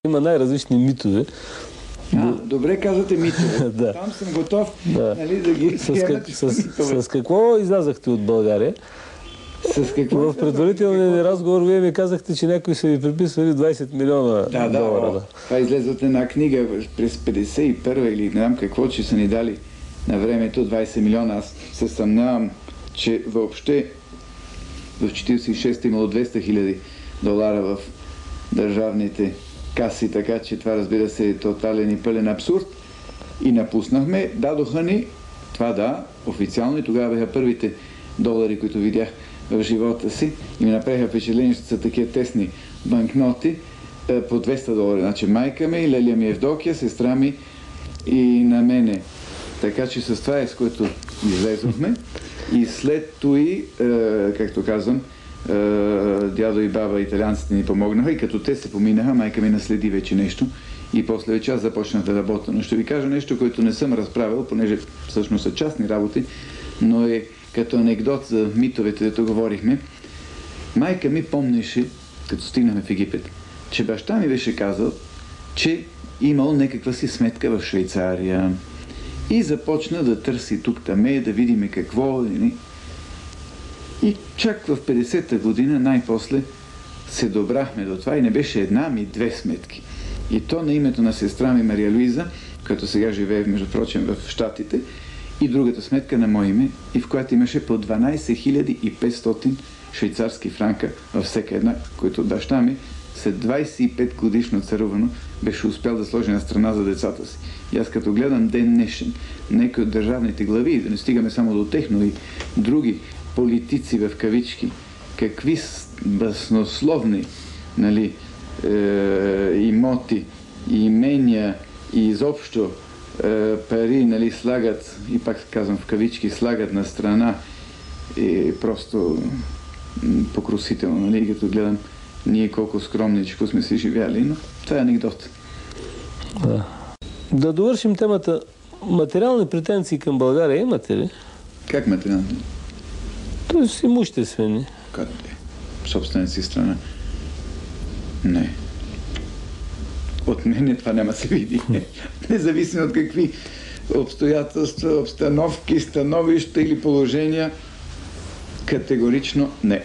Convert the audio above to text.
Има най-различни митове. Добре казвате митове. Да. Там съм готов да ги приемат митове. С какво излязахте от България? С какво? В предварителния ни разговор вие ми казахте, че някои са ви приписвали 20 милиона долара. Това излезе от една книга през 51-а или не знам какво, че са ни дали на времето 20 милиона. Аз се съмнявам, че въобще в 46-та имало 200 хиляди долара в държавните каси, така че това, разбира се, е тотален и пълен абсурд. И напуснахме, дадоха ни, официално, и тогава бяха първите долари, които видях в живота си, и ми направиха впечатление, че са такива тесни банкноти по 200 долара. Значи майка ми, леля ми Евдокия, сестра ми и на мене. Така че с това с което излезохме. И след той, както казвам, дядо и баба италианците ни помогнаха, и като те се поминаха, майка ми наследи вече нещо и после вече аз започнах да работя. Но ще ви кажа нещо, което не съм разправил, понеже всъщност са частни работи, но е като анекдот за митовете, дето говорихме. Майка ми помнеше, като стигнахме в Египет, че баща ми беше казал, че имал някаква си сметка в Швейцария и започна да търси тук-таме, да видиме какво. И чак в 50-та година най-после се добрахме до това и не беше една, ами две сметки. И то на името на сестра ми Мария Луиза, която сега живее, между прочим, в Щатите, и другата сметка на мое име, и в която имаше по 12 500 швейцарски франка във всяка една, които баща ми след 25 годишно царувано беше успял да сложи на страна за децата си. И аз като гледам ден днешен някои от държавните глави, да не стигаме само до тях, но и други политици в кавички, какви баснословни имоти, имения и изобщо пари слагат, и пак казвам в кавички, слагат на страна, и просто покрусително, и като гледам ние колко скромничко сме си живяли, но това е анекдот. Да довършим темата. Материални претенции към България имате ли? Как материални? Тоест имуществени. Как е? Собствената си страна? Не. От мене това няма се види. Независимо от какви обстоятелства, обстановки, становища или положения, категорично не.